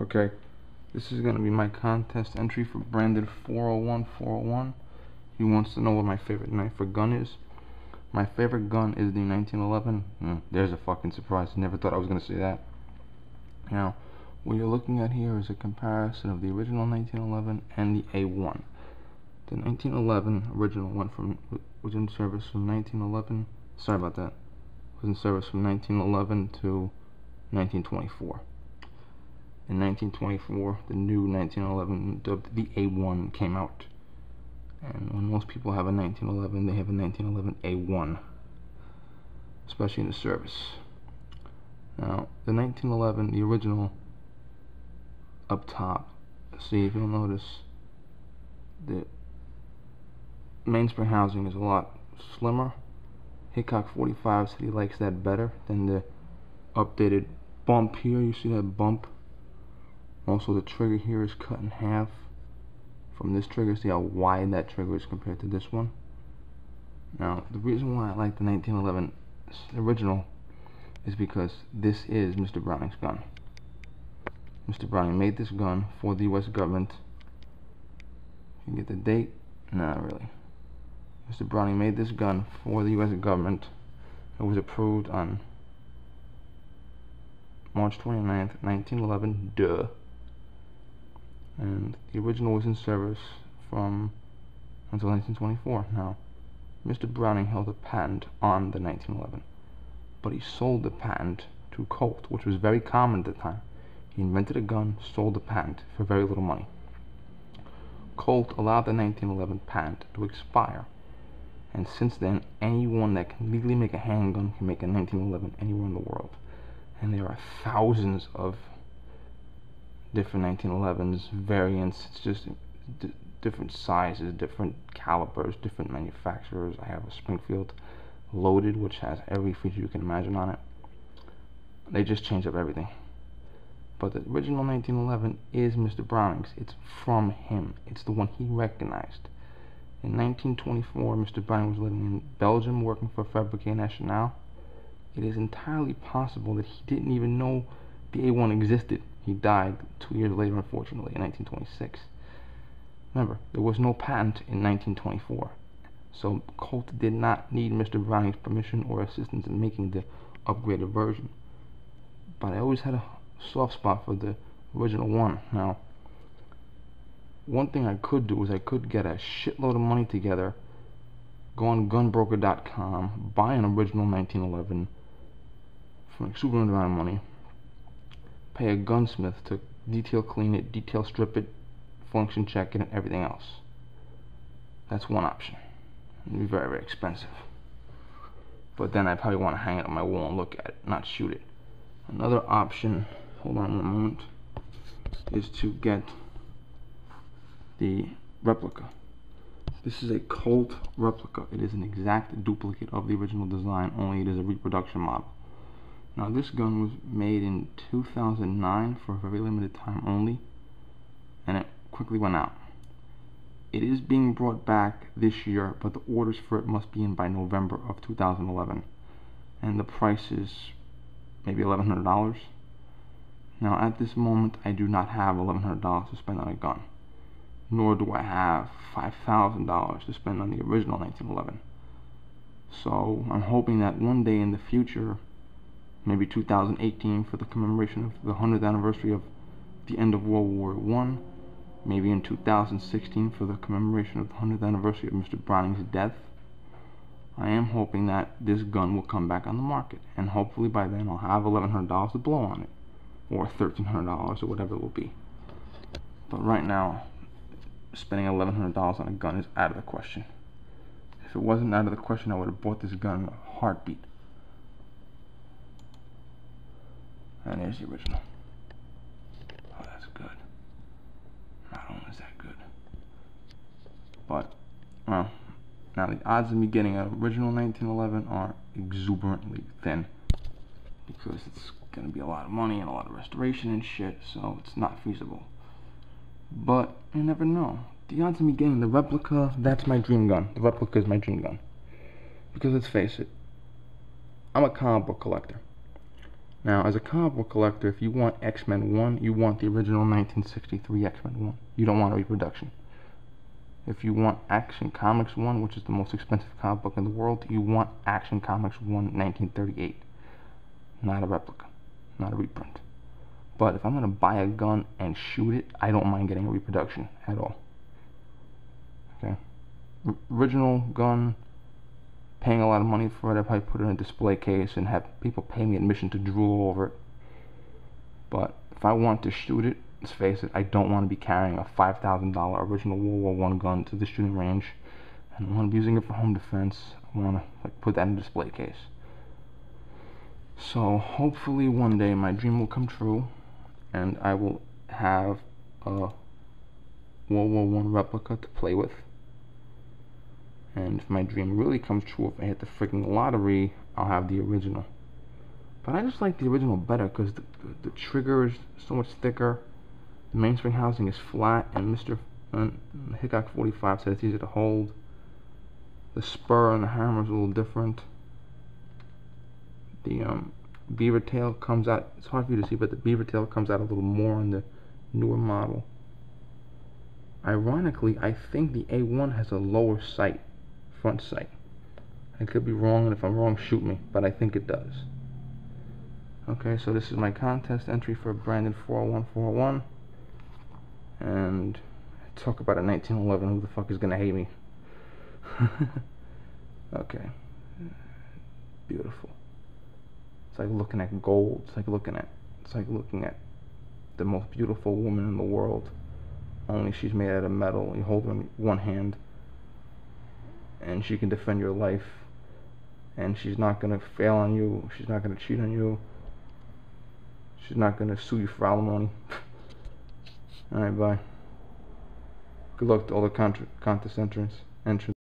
Okay, this is going to be my contest entry for Branded 401. He wants to know what my favorite knife or gun is. My favorite gun is the 1911. There's a fucking surprise. Never thought I was going to say that. Now, what you're looking at here is a comparison of the original 1911 and the A1. The 1911 original was in service from 1911. Sorry about that. Was in service from 1911 to 1924. In 1924, the new 1911, dubbed the A1, came out. And when most people have a 1911, they have a 1911 A1, especially in the service. Now, the 1911, the original, up top, see if you'll notice, the mainspring housing is a lot slimmer. Hickok 45 said he likes that better than the updated bump here. You see that bump? Also, the trigger here is cut in half from this trigger. See how wide that trigger is compared to this one? Now, the reason why I like the 1911 original is because this is Mr. Browning's gun. Mr. Browning made this gun for the U.S. government. You can get the date? Not really. Mr. Browning made this gun for the U.S. government. It was approved on March 29th, 1911. Duh. And the original was in service from until 1924. Now, Mr. Browning held a patent on the 1911, but he sold the patent to Colt, which was very common at the time. He invented a gun, sold the patent for very little money. Colt allowed the 1911 patent to expire, and since then, anyone that can legally make a handgun can make a 1911 anywhere in the world. And there are thousands of different 1911s, variants. It's just different sizes, different calibers, different manufacturers. I have a Springfield Loaded, which has every feature you can imagine on it. They just changed up everything. But the original 1911 is Mr. Browning's. It's from him. It's the one he recognized. In 1924, Mr. Browning was living in Belgium working for Fabrique Nationale. It is entirely possible that he didn't even know the A1 existed. He died 2 years later, unfortunately, in 1926. Remember, there was no patent in 1924. So Colt did not need Mr. Browning's permission or assistance in making the upgraded version. But I always had a soft spot for the original one. Now, one thing I could do is I could get a shitload of money together, go on gunbroker.com, buy an original 1911 for a super amount of money, pay a gunsmith to detail clean it, detail strip it, function check it, and everything else. That's one option. It'd be very, very expensive. But then I probably want to hang it on my wall and look at it, not shoot it. Another option, hold on one moment, is to get the replica. This is a Colt replica. It is an exact duplicate of the original design, only it is a reproduction model. Now, this gun was made in 2009 for a very limited time only, and it quickly went out. It is being brought back this year, but the orders for it must be in by November of 2011, and the price is maybe $1,100. Now, at this moment, I do not have $1,100 to spend on a gun, nor do I have $5,000 to spend on the original 1911. So, I'm hoping that one day in the future, maybe 2018, for the commemoration of the 100th anniversary of the end of World War I, maybe in 2016 for the commemoration of the 100th anniversary of Mr. Browning's death, I am hoping that this gun will come back on the market, and hopefully by then I'll have $1,100 to blow on it, or $1,300, or whatever it will be. But right now, spending $1,100 on a gun is out of the question. If it wasn't out of the question, I would have bought this gun in a heartbeat. And here's the original. Oh, that's good. Not only is that good, but, well, now the odds of me getting an original 1911 are exuberantly thin, because it's going to be a lot of money and a lot of restoration and shit, so it's not feasible. But you never know. The odds of me getting the replica, that's my dream gun. The replica is my dream gun. Because let's face it, I'm a comic book collector. Now, as a comic book collector, if you want X-Men 1, you want the original 1963 X-Men 1. You don't want a reproduction. If you want Action Comics 1, which is the most expensive comic book in the world, you want Action Comics 1 1938. Not a replica. Not a reprint. But if I'm going to buy a gun and shoot it, I don't mind getting a reproduction at all. Okay? Original gun, paying a lot of money for it, I'd probably put it in a display case and have people pay me admission to drool over it. But if I want to shoot it, let's face it, I don't want to be carrying a $5,000 original World War I gun to the shooting range. And I want to be using it for home defense. I want to put that in a display case. So hopefully one day my dream will come true, and I will have a World War I replica to play with. And if my dream really comes true, if I hit the freaking lottery, I'll have the original. But I just like the original better because the trigger is so much thicker, the mainspring housing is flat, and Mr. Hickok 45 said it's easier to hold. The spur and the hammer is a little different. The beaver tail comes out, it's hard for you to see, but the beaver tail comes out a little more in the newer model. Ironically, I think the A1 has a lower sight, front sight. I could be wrong, and if I'm wrong, shoot me, but I think it does. Okay, so this is my contest entry for Brandon 40141, and talk about a 1911, who the fuck is gonna hate me? Okay, beautiful. It's like looking at gold. It's like looking at the most beautiful woman in the world. Only she's made out of metal. You hold her in one hand, and she can defend your life. And she's not gonna fail on you. She's not gonna cheat on you. She's not gonna sue you for alimony. All right, bye. Good luck to all the contest entrants.